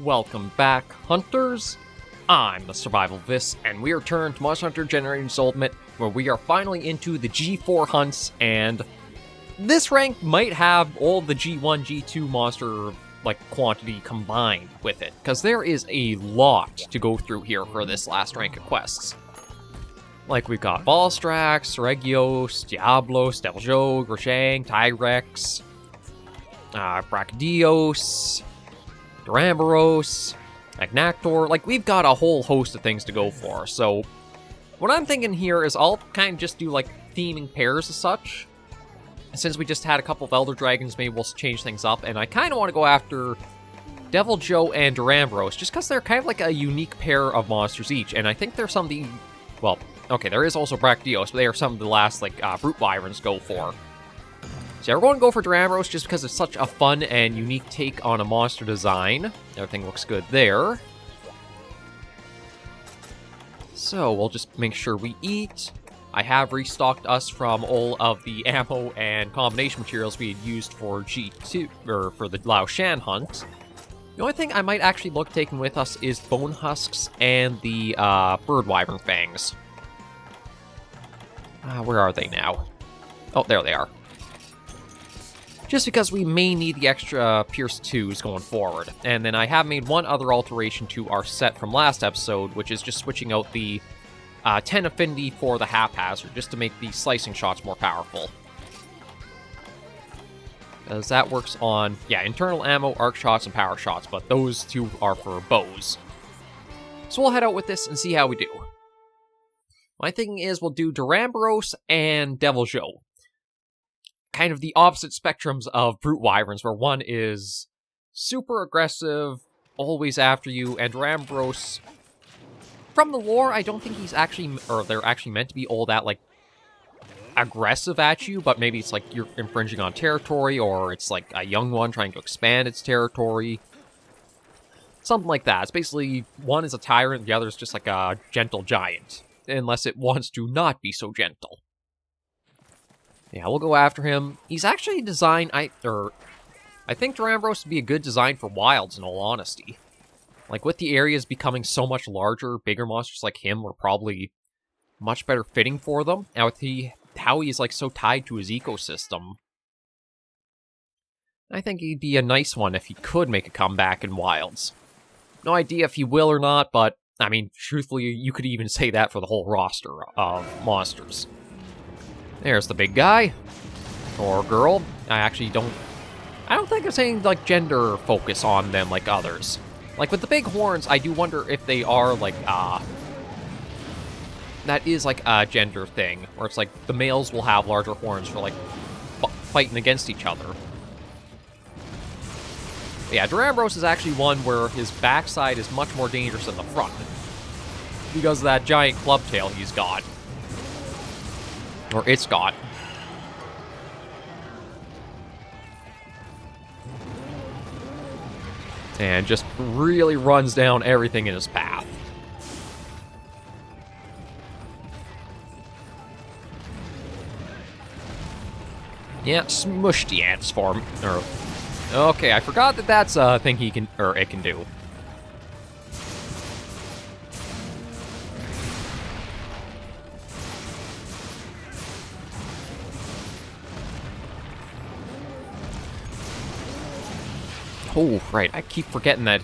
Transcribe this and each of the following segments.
welcome back, hunters. I'm the Survivalist, and we return to Monster Hunter Generations Ultimate, where we are finally into the G4 hunts, and this rank might have all the G1, G2 monster, quantity combined with it, because there is a lot to go through here for this last rank of quests. We've got Valstrax, Regios, Diablos, Deviljho, Grishang, Tyrex, Brachydios, Duramboros, Agnactor. We've got a whole host of things to go for. So, what I'm thinking here is I'll kind of just do, theming pairs as such. Since we just had a couple of Elder Dragons, maybe we'll change things up. And I kind of want to go after Deviljho and Duramboros, just because they're kind of a unique pair of monsters each. And I think they're some of the... Well, okay, there is also Brachydios, but they are some of the last, Brute Wyverns go for. So yeah, we're going to go for Duramboros just because it's such a fun and unique take on a monster design. Everything looks good there. So we'll just make sure we eat. I have restocked us from all of the ammo and combination materials we had used for G2, or for the Lao Shan hunt. The only thing I might actually look taking with us is Bone Husks and the Bird Wyvern Fangs. Where are they now? Oh, there they are. Just because we may need the extra Pierce 2s going forward. And then I have made one other alteration to our set from last episode, which is just switching out the 10 affinity for the haphazard, just to make the slicing shots more powerful. Because that works on, internal ammo, arc shots, and power shots, but those two are for bows. So we'll head out with this and see how we do. My thinking is we'll do Duramboros and Deviljho. Kind of the opposite spectrums of Brute Wyverns, where one is super aggressive, always after you, and Duramboros, from the lore, I don't think he's actually, or they're actually meant to be all that, aggressive at you, but maybe it's you're infringing on territory, or it's a young one trying to expand its territory. Something like that. It's basically, one is a tyrant, the other is just a gentle giant, unless it wants to not be so gentle. Yeah, we'll go after him. He's actually designed, I think Duramboros would be a good design for wilds, in all honesty. With the areas becoming so much larger, bigger monsters like him were probably much better fitting for them. Now, with how he's, so tied to his ecosystem, I think he'd be a nice one if he could make a comeback in wilds. No idea if he will or not, but, I mean, truthfully, you could even say that for the whole roster of monsters. There's the big guy. Or girl. I don't think there's any, gender focus on them like others. With the big horns, I do wonder if they are, that is, a gender thing. Where it's, the males will have larger horns for, fighting against each other. Yeah, Duramboros is actually one where his backside is much more dangerous than the front. Because of that giant club tail he's got. Or it's got. And just really runs down everything in his path. Yeah, smush the ants for him. Okay, I forgot that that's a thing he can, or it can do. Oh, right, I keep forgetting that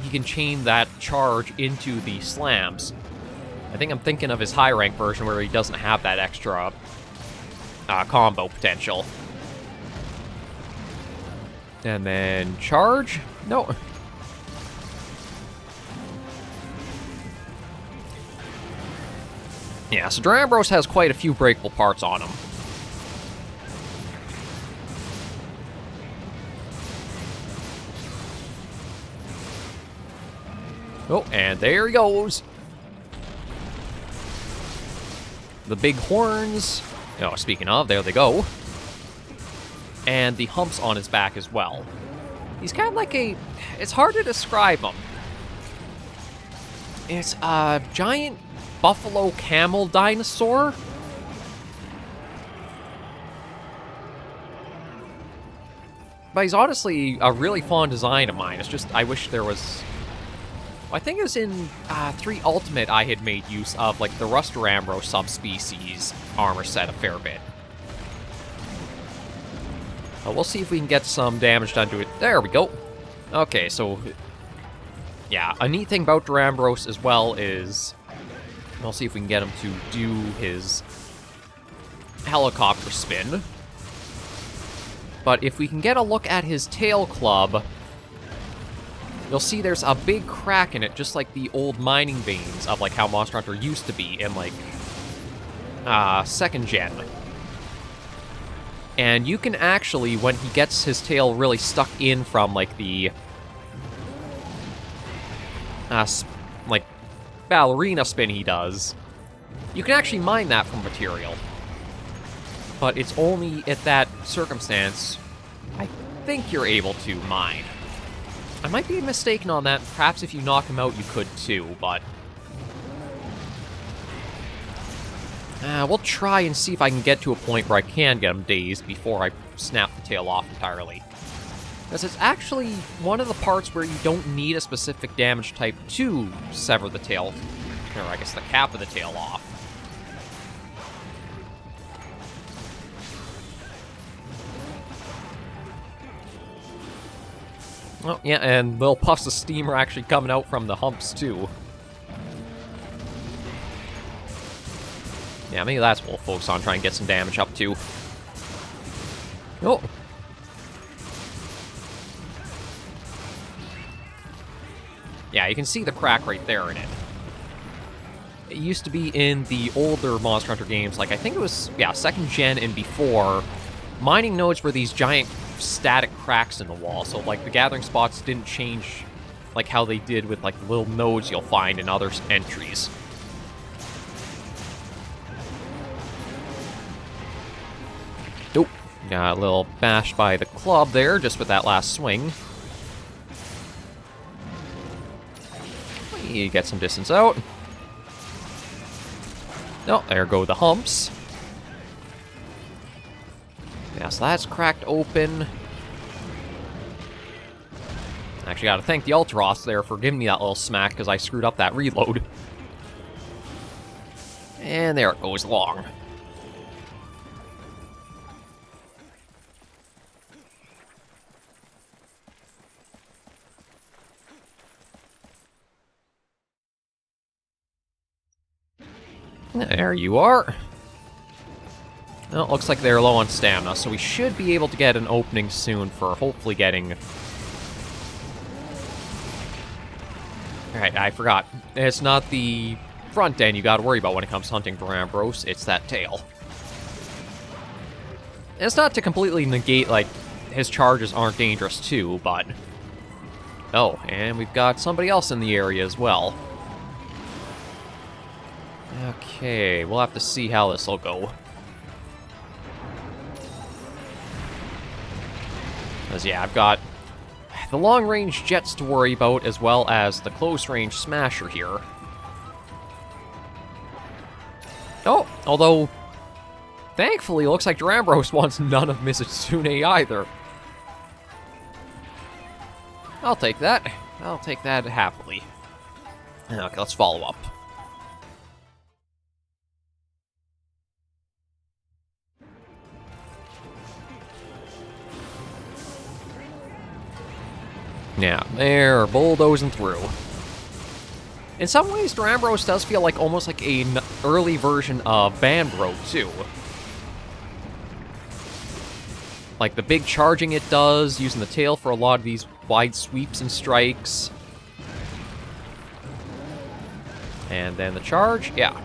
he can chain that charge into the slams. I think I'm thinking of his high rank version where he doesn't have that extra combo potential. And then charge? No. Yeah, so Duramboros has quite a few breakable parts on him. Oh, and there he goes. The big horns. Oh, speaking of, there they go. And the humps on his back as well. He's kind of it's hard to describe him. It's a giant buffalo camel dinosaur. But he's honestly a really fun design of mine. It's just, I wish there was... Well, I think it was in 3 Ultimate I had made use of, like, the Duramboros subspecies armor set a fair bit. We'll see if we can get some damage done to it. There we go. Okay, so... Yeah, a neat thing about Duramboros as well is... We'll see if we can get him to do his helicopter spin. But if we can get a look at his tail club, you'll see there's a big crack in it, just like the old mining veins of like how Monster Hunter used to be in like 2nd gen. And you can actually, when he gets his tail really stuck in from like the like ballerina spin he does, you can actually mine that from material. But it's only at that circumstance I think you're able to mine. I might be mistaken on that. Perhaps if you knock him out, you could too, but... we'll try and see if I can get to a point where I can get him dazed before I snap the tail off entirely. Because it's actually one of the parts where you don't need a specific damage type to sever the tail, or I guess the cap of the tail off. Oh, yeah, and little puffs of steam are actually coming out from the humps, too. Yeah, maybe that's what we'll focus on, try and get some damage up, too. Oh! Yeah, you can see the crack right there in it. It used to be in the older Monster Hunter games, like I think it was, yeah, 2nd gen and before, mining nodes were these giant static cracks in the wall, so like the gathering spots didn't change like how they did with like the little nodes you'll find in other entries. Nope. Got a little bashed by the club there, just with that last swing. You get some distance out. Oh, there go the humps. Yeah, so that's cracked open. Actually, gotta thank the Ultros there for giving me that little smack, because I screwed up that reload. And there it goes long. There you are. Well, it looks like they're low on stamina, so we should be able to get an opening soon for hopefully getting... Alright, I forgot. It's not the front end you gotta worry about when it comes to hunting Duramboros, it's that tail. And it's not to completely negate, like, his charges aren't dangerous too, but... Oh, and we've got somebody else in the area as well. Okay, we'll have to see how this will go. Because, yeah, I've got the long-range jets to worry about, as well as the close-range smasher here. Oh, although, thankfully, it looks like Duramboros wants none of Mizitsune either. I'll take that. I'll take that happily. Okay, let's follow up. Yeah, they're bulldozing through. In some ways, Duramboros does feel like almost like an early version of Bandro, too. Like the big charging it does, using the tail for a lot of these wide sweeps and strikes. And then the charge, yeah.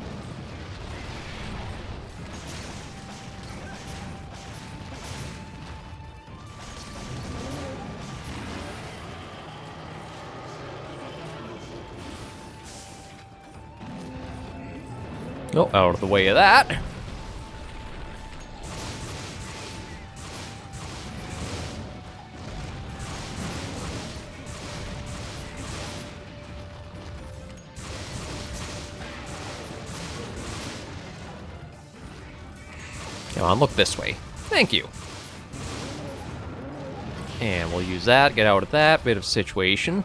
Oh, out of the way of that. Come on, look this way. Thank you. And we'll use that, get out of that bit of situation.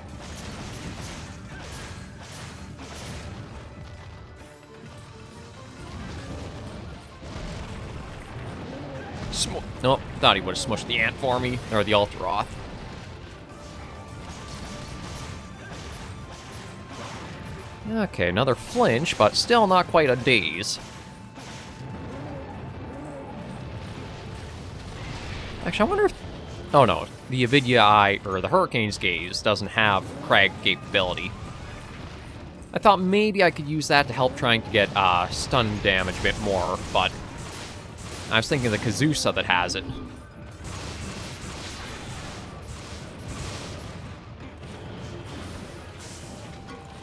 Nope, thought he would have smushed the ant for me, or the Alteroth. Okay, another flinch, but still not quite a daze. Actually, I wonder if... Oh no, the Deviljho, or the Hurricane's Gaze, doesn't have Crag capability. I thought maybe I could use that to help trying to get stun damage a bit more, but... I was thinking of the Kazusa that has it.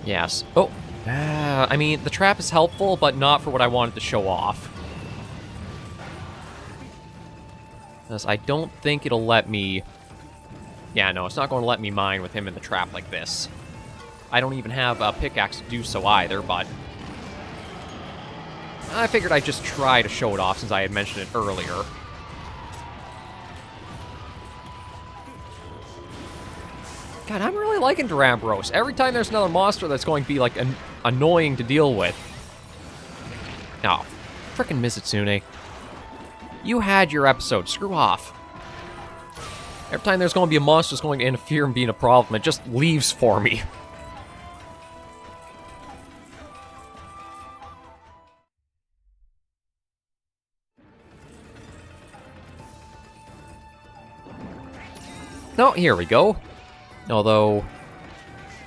Yes. Oh. I mean, the trap is helpful, but not for what I wanted to show off. Because I don't think it'll let me... Yeah, no, it's not going to let me mine with him in the trap like this. I don't even have a pickaxe to do so either, but... I figured I'd just try to show it off since I had mentioned it earlier. God, I'm really liking Duramboros. Every time there's another monster that's going to be, like, annoying to deal with. Oh, frickin' Mizutsune. You had your episode. Screw off. Every time there's going to be a monster that's going to interfere and being a problem, it just leaves for me. Oh, here we go. Although,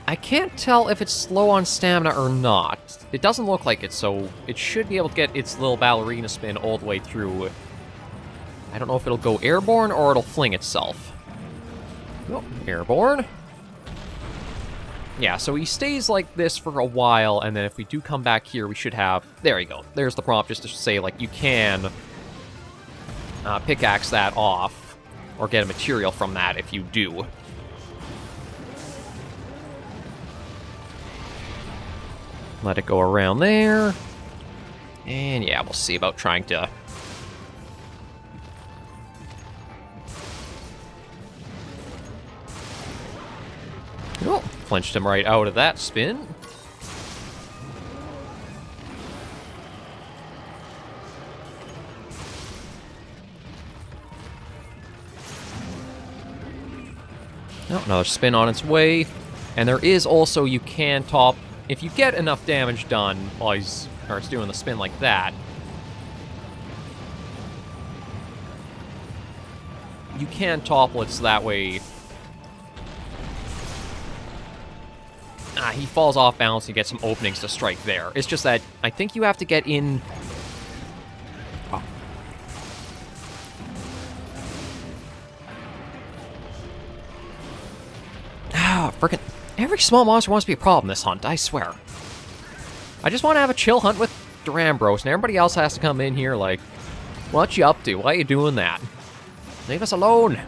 I can't tell if it's slow on stamina or not. It doesn't look like it, so it should be able to get its little ballerina spin all the way through. I don't know if it'll go airborne or it'll fling itself. Oh, airborne. Yeah, so he stays like this for a while, and then if we do come back here, we should have... There you go. There's the prompt just to say, like, you can pickaxe that off. Or get a material from that if you do. Let it go around there. And yeah, we'll see about trying to... Oh, flinched him right out of that spin. Oh, another spin on its way. And there is also, you can top... If you get enough damage done while it's doing the spin like that, you can topple it so that way... he falls off balance and gets some openings to strike there. It's just that I think you have to get in... Oh. Frickin' every small monster wants to be a problem this hunt, I swear. I just want to have a chill hunt with Duramboros, and everybody else has to come in here like, what you up to? Why are you doing that? Leave us alone.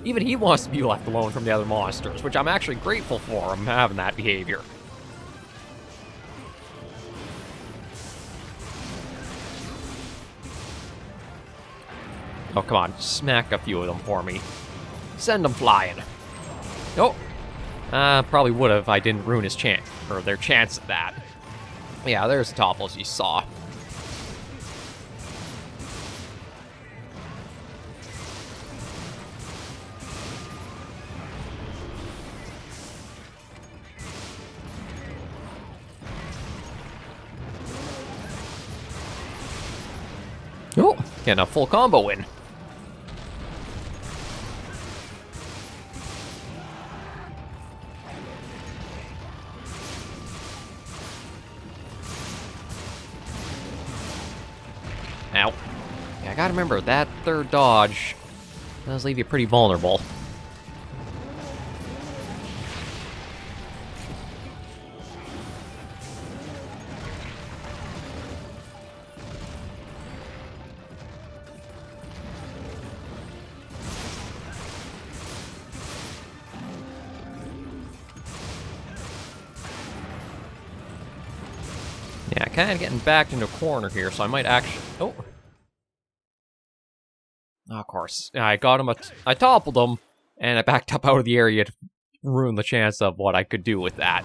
Even he wants to be left alone from the other monsters, which I'm actually grateful for him having that behavior. Oh, come on, smack a few of them for me. Send them flying. Oh. Probably would have if I didn't ruin his chance, or their chance at that. Yeah, there's the topples you saw. Oh, getting a full combo win. Ow. Yeah, I gotta remember, that third dodge does leave you pretty vulnerable. Yeah, kind of getting backed into a corner here, so I might actually... Oh. Oh, of course. I got him I toppled him, And I backed up out of the area to ruin the chance of what I could do with that.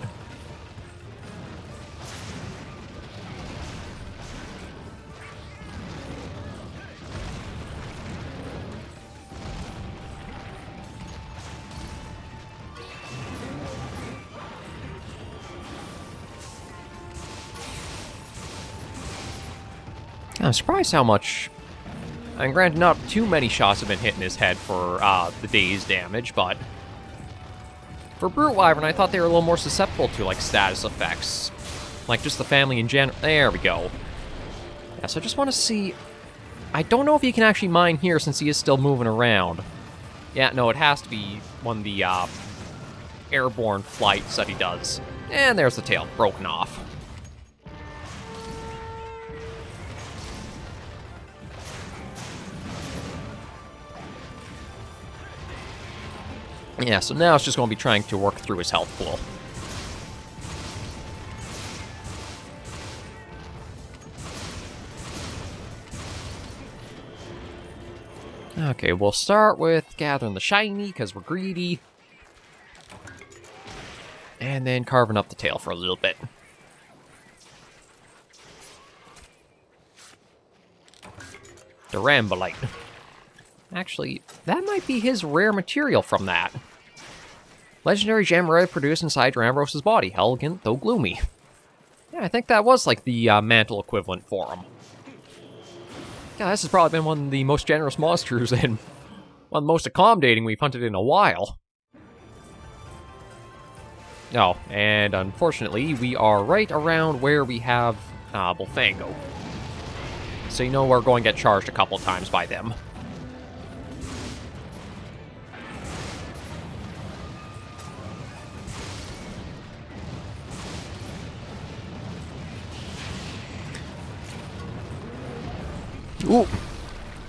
I'm surprised how much... And granted, not too many shots have been hitting his head for the day's damage, but... For Brute Wyvern, I thought they were a little more susceptible to, like, status effects. Like, just the family in general. There we go. Yeah, so I just want to see... I don't know if he can actually mine here since he is still moving around. Yeah, no, it has to be one of the airborne flights that he does. And there's the tail, broken off. Yeah, so now it's just going to be trying to work through his health pool. Okay, we'll start with gathering the shiny, because we're greedy. And then carving up the tail for a little bit. Durambolite. Actually, that might be his rare material from that. Legendary gem rarely produced inside Duramboros' body. Elegant, though gloomy. Yeah, I think that was like the mantle equivalent for him. Yeah, this has probably been one of the most generous monsters and one of the most accommodating we've hunted in a while. Oh, and unfortunately, we are right around where we have Bullfango. So you know we're going to get charged a couple times by them. Ooh,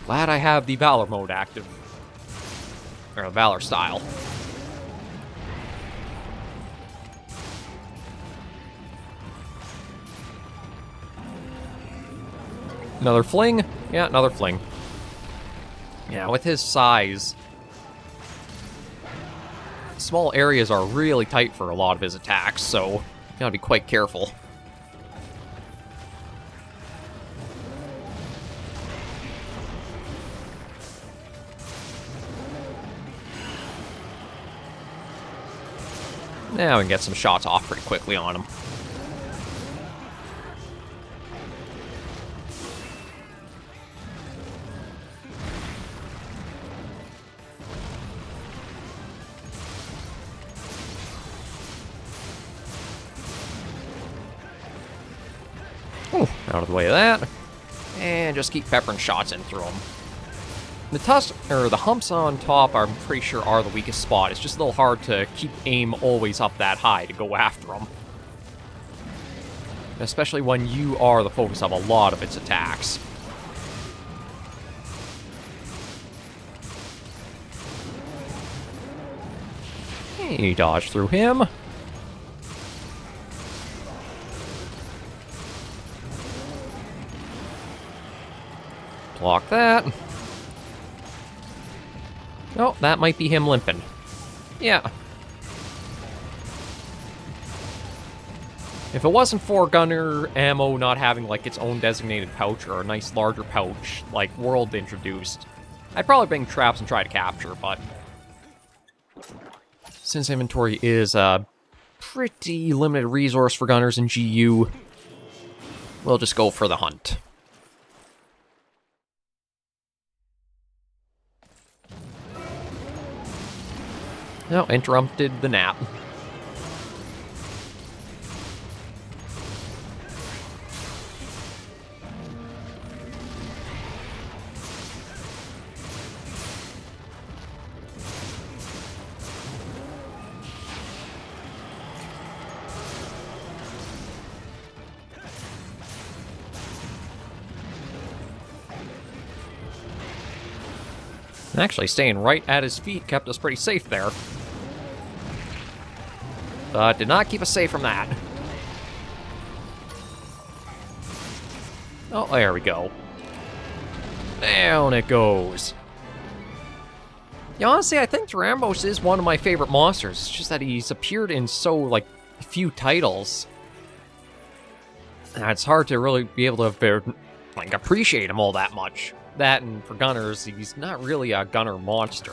glad I have the Valor mode active. Or the Valor style. Another fling? Yeah, another fling. Yeah, with his size, small areas are really tight for a lot of his attacks, so you gotta be quite careful. Now we can get some shots off pretty quickly on him. Ooh, out of the way of that. And just keep peppering shots in through him. The the humps on top, I'm pretty sure, are the weakest spot. It's just a little hard to keep aim always up that high to go after them. Especially when you are the focus of a lot of its attacks. Hey, dodge through him. Block that. Oh, that might be him limping. Yeah. If it wasn't for gunner ammo not having, like, its own designated pouch or a nice larger pouch, like World introduced, I'd probably bring traps and try to capture, but since inventory is a pretty limited resource for gunners in GU, we'll just go for the hunt. No, interrupted the nap. Actually, staying right at his feet kept us pretty safe there. But did not keep us safe from that. Oh, there we go. Down it goes. Yeah, honestly, I think Duramboros is one of my favorite monsters. It's just that he's appeared in so, like, few titles. And it's hard to really be able to, like, appreciate him all that much. That, and for gunners, he's not really a gunner monster.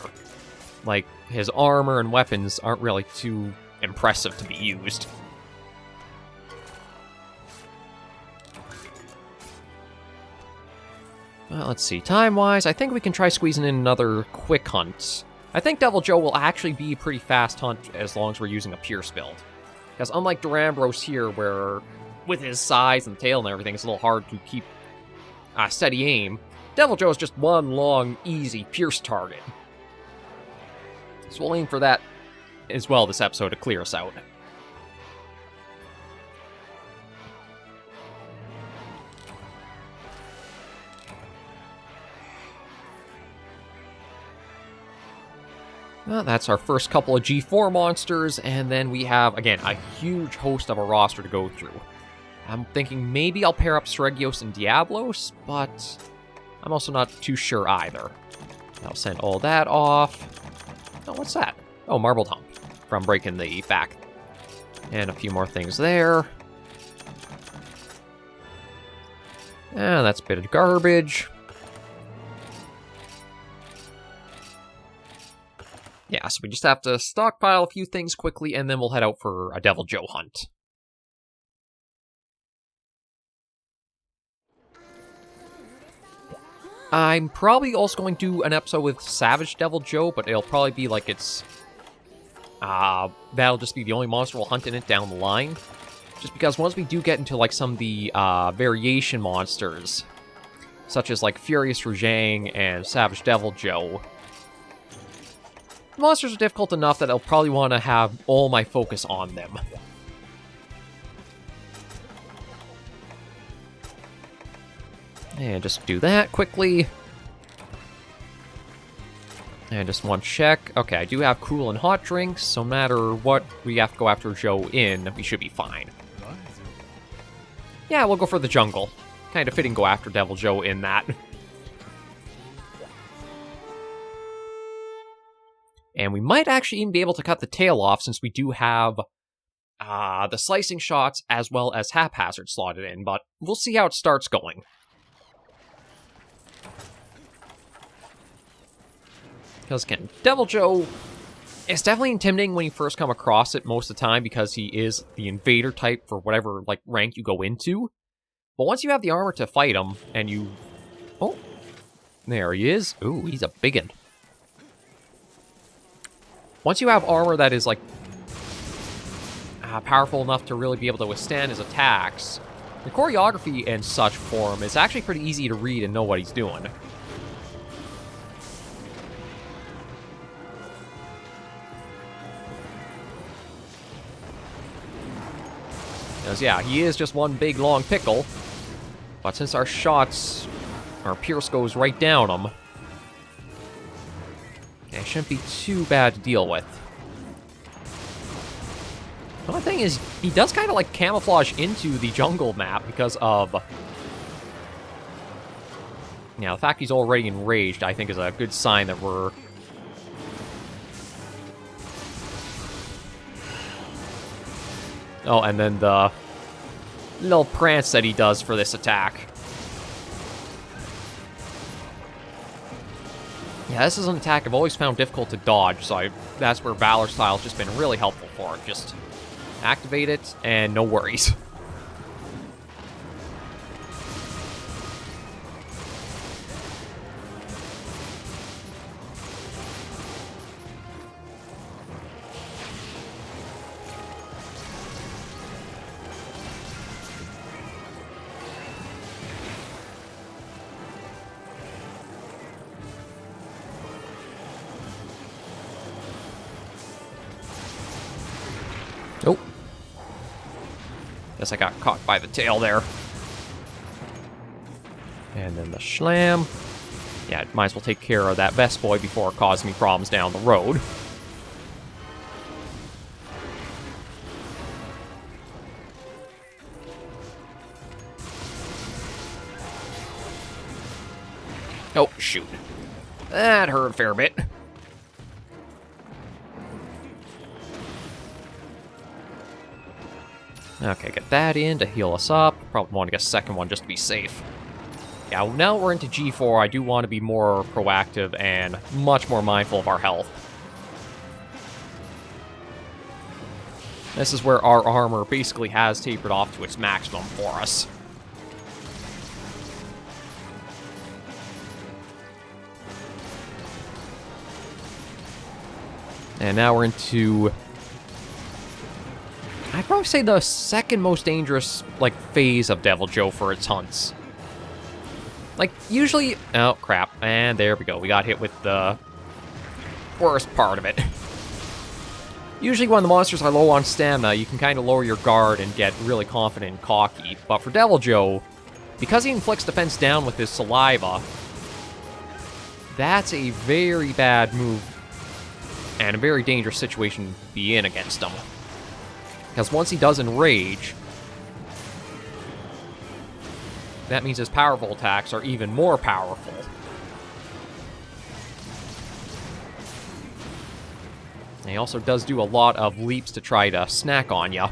Like, his armor and weapons aren't really too impressive to be used. Well, let's see. Time-wise, I think we can try squeezing in another quick hunt. I think Deviljho will actually be a pretty fast hunt as long as we're using a Pierce build. Because unlike Duramboros here, where with his size and tail and everything, it's a little hard to keep steady aim, Deviljho is just one long, easy Pierce target. So we'll aim for that as well this episode to clear us out. Well, that's our first couple of G4 monsters, and then we have, again, a huge host of a roster to go through. I'm thinking maybe I'll pair up Sregios and Diablos, but I'm also not too sure either. I'll send all that off. Oh, what's that? Oh, Marbled Hump from breaking the back. And a few more things there. And that's a bit of garbage. Yeah, so we just have to stockpile a few things quickly, and then we'll head out for a Deviljho hunt. I'm probably also going to do an episode with Savage Deviljho, but it'll probably be like it's... that'll just be the only monster we'll hunt in it down the line. Just because once we do get into like some of the variation monsters, such as like Furious Rajang and Savage Deviljho, the monsters are difficult enough that I'll probably want to have all my focus on them. And just do that quickly. And just one check. Okay, I do have cool and hot drinks, so no matter what we have to go after Joe in, we should be fine. Yeah, we'll go for the jungle. Kind of fitting go after Deviljho in that. And we might actually even be able to cut the tail off since we do have the slicing shots as well as haphazard slotted in, but we'll see how it starts going. Because again, Deviljho is definitely intimidating when you first come across it most of the time because he is the invader type for whatever like rank you go into. But once you have the armor to fight him and you... Oh, there he is. Ooh, he's a biggin'. Once you have armor that is, like, powerful enough to really be able to withstand his attacks, the choreography and such for him is actually pretty easy to read and know what he's doing. Because, yeah, he is just one big, long pickle. But since our shots, our Pierce goes right down him, it shouldn't be too bad to deal with. The only thing is, he does kind of like camouflage into the jungle map because of... Yeah, the fact he's already enraged, I think, is a good sign that we're... Oh, and then the little prance that he does for this attack. Yeah, this is an attack I've always found difficult to dodge, so that's where Valor Style's just been really helpful for it. Just activate it, and no worries. Nope. Guess I got caught by the tail there. And then the Schlam. Yeah, might as well take care of that Vest Boy before it causes me problems down the road. Oh, shoot. That hurt a fair bit. Okay, get that in to heal us up. Probably want to get a second one just to be safe. Yeah, now we're into G4, I do want to be more proactive and much more mindful of our health. This is where our armor basically has tapered off to its maximum for us. And now we're into... I'd probably say the second most dangerous, like, phase of Deviljho for its hunts. Like, usually... Oh, crap. And there we go. We got hit with the worst part of it. Usually when the monsters are low on stamina, you can kind of lower your guard and get really confident and cocky. But for Deviljho, because he inflicts defense down with his saliva, that's a very bad move and a very dangerous situation to be in against him. Because once he does enrage, that means his powerful attacks are even more powerful. And he also does do a lot of leaps to try to snack on ya.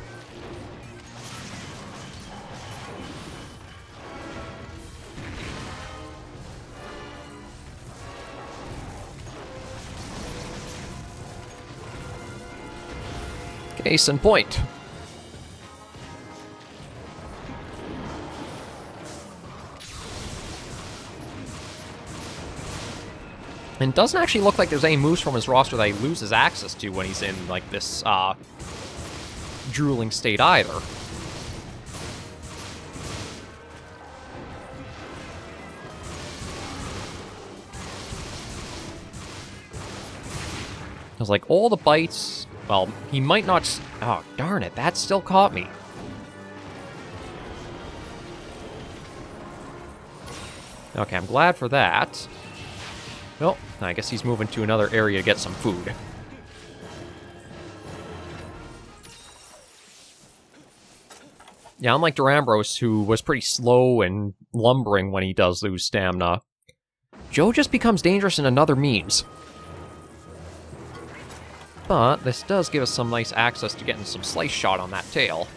Case in point. And it doesn't actually look like there's any moves from his roster that he loses access to when he's in, like, this, drooling state either. Because, like, all the bites... Well, he might not... Oh, darn it, that still caught me. Okay, I'm glad for that. Well, I guess he's moving to another area to get some food. Yeah, unlike Duramboros, who was pretty slow and lumbering when he does lose stamina, Joe just becomes dangerous in another means. But this does give us some nice access to getting some slice shot on that tail.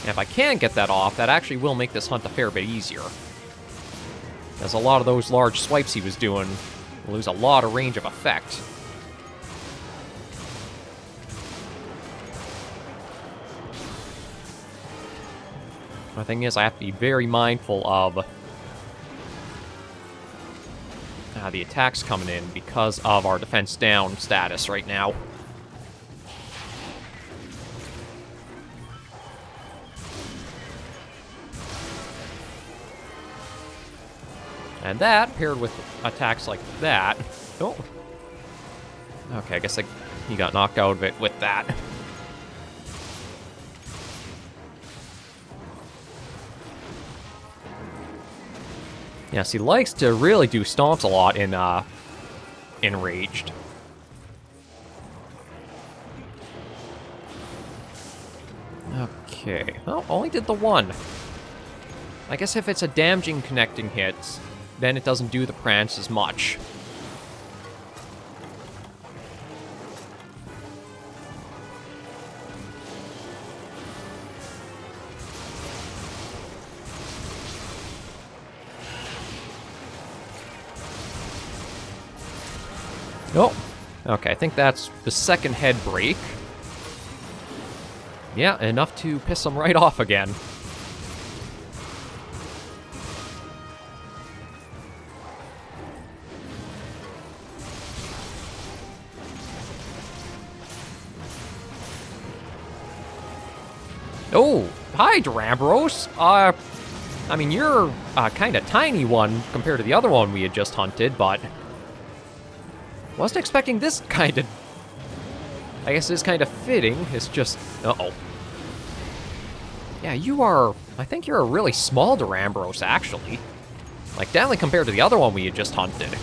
And if I can get that off, that actually will make this hunt a fair bit easier. As a lot of those large swipes he was doing lose a lot of range of effect. The thing is, I have to be very mindful of the attacks coming in because of our defense down status right now. And that, paired with attacks like that... Oh. Okay, I guess he got knocked out of it with that. Yes, he likes to really do stomps a lot in, Enraged. Okay. Well, only did the one. I guess if it's a damaging connecting hit, then it doesn't do the prance as much. Oh, okay, I think that's the second head break. Yeah, enough to piss him right off again. Oh, hi, Duramboros. I mean, you're a kind of tiny one compared to the other one we had just hunted, but... wasn't expecting this kind of... I guess it's kind of fitting. It's just... Uh-oh. Yeah, you are... I think you're a really small Duramboros, actually. Like, definitely compared to the other one we had just hunted.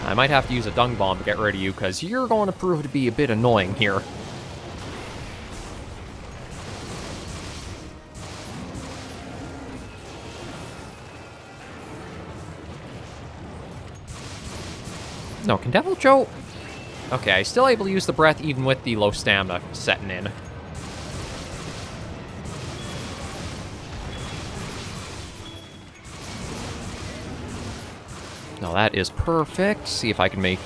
I might have to use a dung bomb to get rid of you, because you're going to prove to be a bit annoying here. No, can Deviljho... Okay, I'm still able to use the breath even with the low stamina setting in. No, that is perfect. See if I can make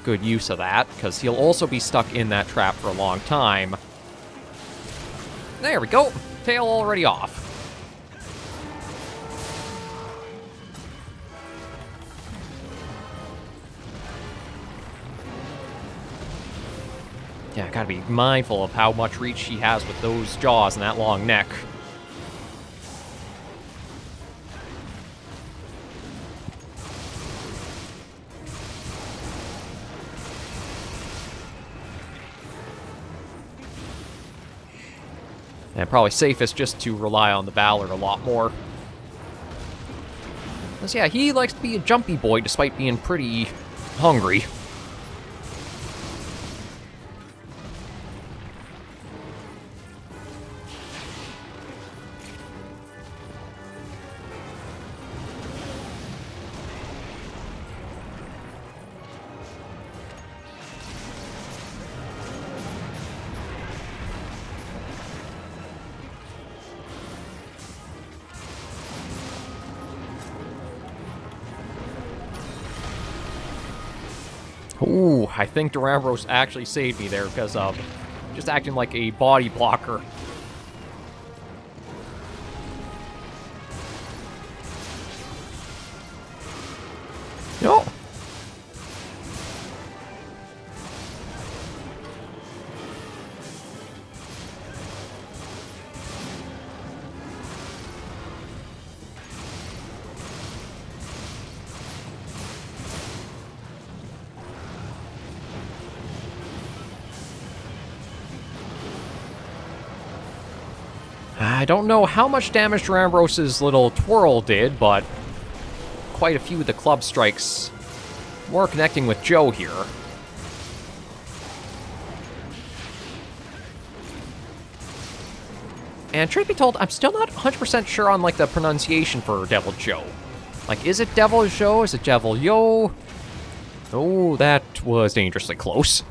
good use of that, because he'll also be stuck in that trap for a long time. There we go. Tail already off. Yeah, gotta be mindful of how much reach he has with those jaws and that long neck. And probably safest just to rely on the Valor a lot more. Because, yeah, he likes to be a jumpy boy despite being pretty hungry. Ooh, I think Duramboros actually saved me there because of just acting like a body blocker. No. I don't know how much damage Duramboros' little twirl did, but quite a few of the club strikes more connecting with Joe here. And truth be told, I'm still not 100% sure on, like, the pronunciation for Deviljho. Like, is it Deviljho? Is it Deviljho? Oh, that was dangerously close.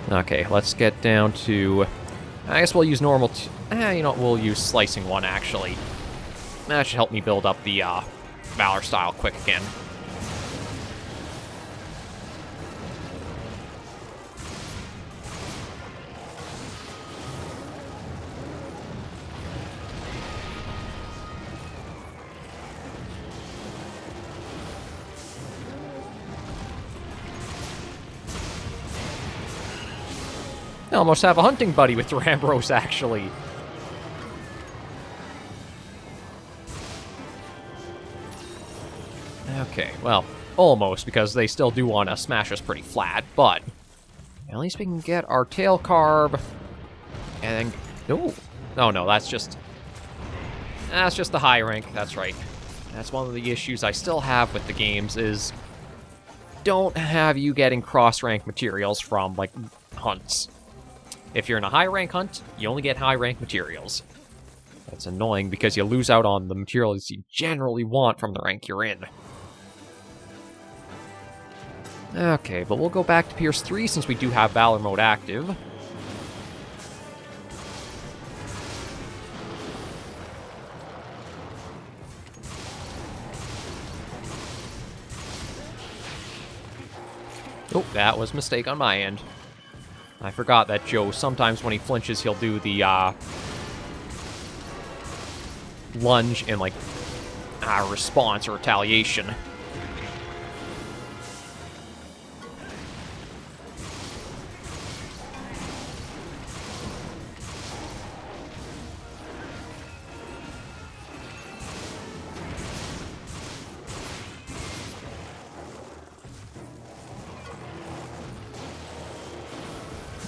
Okay, let's get down to... I guess we'll use normal... you know what, we'll use slicing one, actually. That should help me build up the Valor style quick again. I almost have a hunting buddy with Duramboros, actually. Okay, well, almost, because they still do want to smash us pretty flat, but at least we can get our tail carb, and then... Oh, no, that's just the high rank, that's right. That's one of the issues I still have with the games, is don't have you getting cross-rank materials from, like, hunts. If you're in a high-rank hunt, you only get high-rank materials. That's annoying because you lose out on the materials you generally want from the rank you're in. Okay, but we'll go back to Pierce 3 since we do have Valor mode active. Oh, that was a mistake on my end. I forgot that Joe, sometimes when he flinches, he'll do the, lunge in, like, response or retaliation.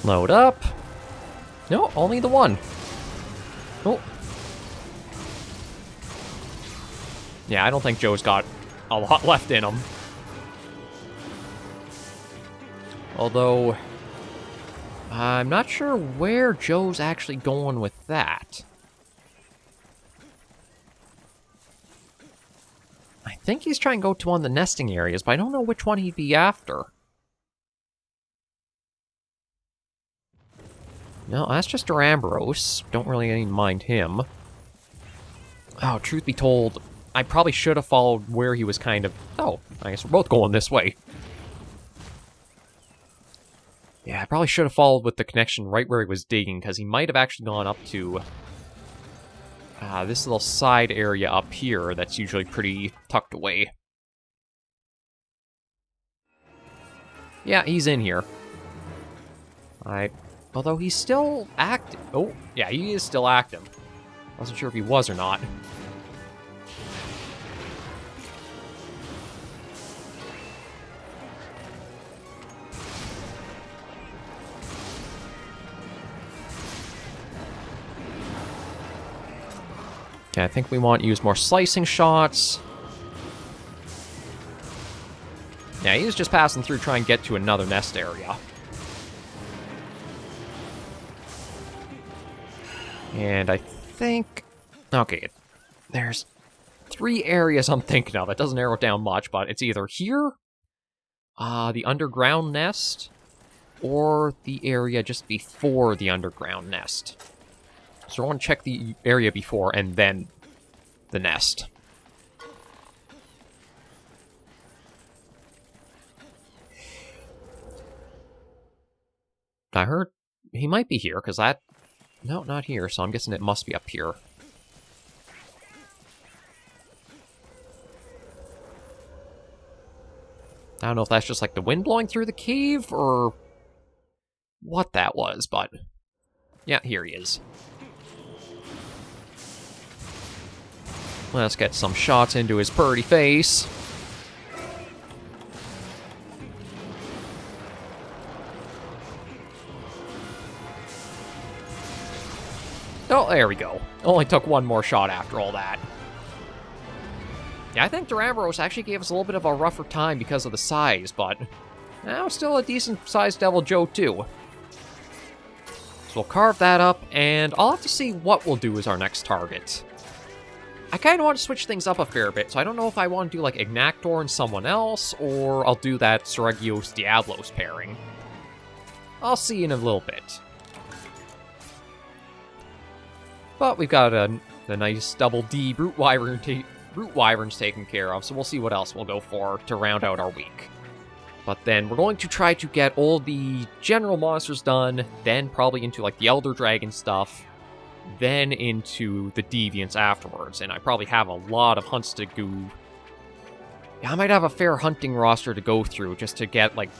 Load up. No, only the one. Oh. Yeah, I don't think Joe's got a lot left in him. Although, I'm not sure where Joe's actually going with that. I think he's trying to go to one of the nesting areas, but I don't know which one he'd be after. No, that's just Duramboros. Don't really mind him. Oh, truth be told, I probably should have followed where he was kind of... Oh, I guess we're both going this way. Yeah, I probably should have followed with the connection right where he was digging, because he might have actually gone up to... this little side area up here that's usually pretty tucked away. Yeah, he's in here. Although he's still active. Oh, yeah, he is still active. Wasn't sure if he was or not. Okay, I think we want to use more slicing shots. Yeah, he was just passing through trying to get to another nest area. And I think... Okay, there's 3 areas I'm thinking of. That doesn't narrow it down much, but it's either here, the underground nest, or the area just before the underground nest. So I want to check the area before and then the nest. I heard he might be here, because that... No, not here, so I'm guessing it must be up here. I don't know if that's just like the wind blowing through the cave, or what that was, but... Yeah, here he is. Let's get some shots into his purty face. Oh, there we go. Only took one more shot after all that. Yeah, I think Duramboros actually gave us a little bit of a rougher time because of the size, but now still a decent-sized Deviljho too. So we'll carve that up, and I'll have to see what we'll do as our next target. I kind of want to switch things up a fair bit, so I don't know if I want to do like Ignactor and someone else, or I'll do that Seregios-Diablos pairing. I'll see in a little bit. But we've got the nice double D Brute Wyverns taken care of, so we'll see what else we'll go for to round out our week. But then we're going to try to get all the general monsters done, then probably into like the Elder Dragon stuff, then into the Deviants afterwards, and I probably have a lot of hunts to do. Yeah, I might have a fair hunting roster to go through just to get like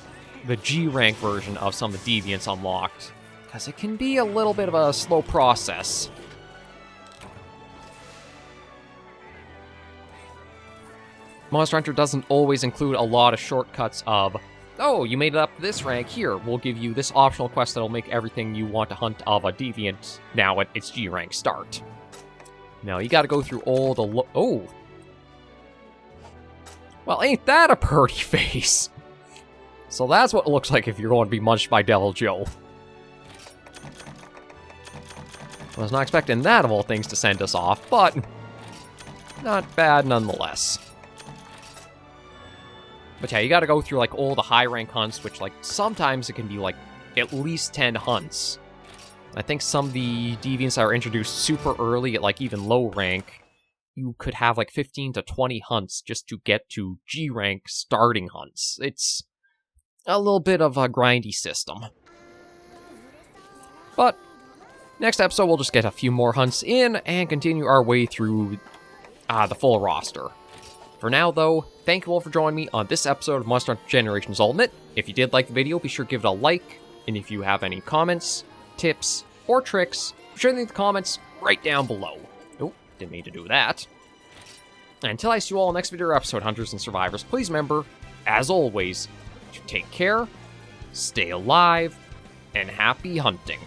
the G-rank version of some of the Deviants unlocked, because it can be a little bit of a slow process. Monster Hunter doesn't always include a lot of shortcuts of, oh, you made it up to this rank, here, we'll give you this optional quest that'll make everything you want to hunt of a Deviant now at its G-rank start. Now, you gotta go through all the oh! Well, ain't that a pretty face? So that's what it looks like if you're going to be munched by Deviljho. I was not expecting that of all things to send us off, but not bad nonetheless. But yeah, you gotta go through, like, all the high-rank hunts, which, like, sometimes it can be, like, at least 10 hunts. I think some of the Deviants that are introduced super early at, like, even low rank, you could have, like, 15 to 20 hunts just to get to G-rank starting hunts. It's a little bit of a grindy system. But next episode, we'll just get a few more hunts in and continue our way through the full roster. For now, though, thank you all for joining me on this episode of Monster Hunter Generations Ultimate. If you did like the video, be sure to give it a like, and if you have any comments, tips, or tricks, be sure to leave the comments right down below. Oh, didn't mean to do that. And until I see you all in the next video or episode, Hunters and Survivors, please remember, as always, to take care, stay alive, and happy hunting.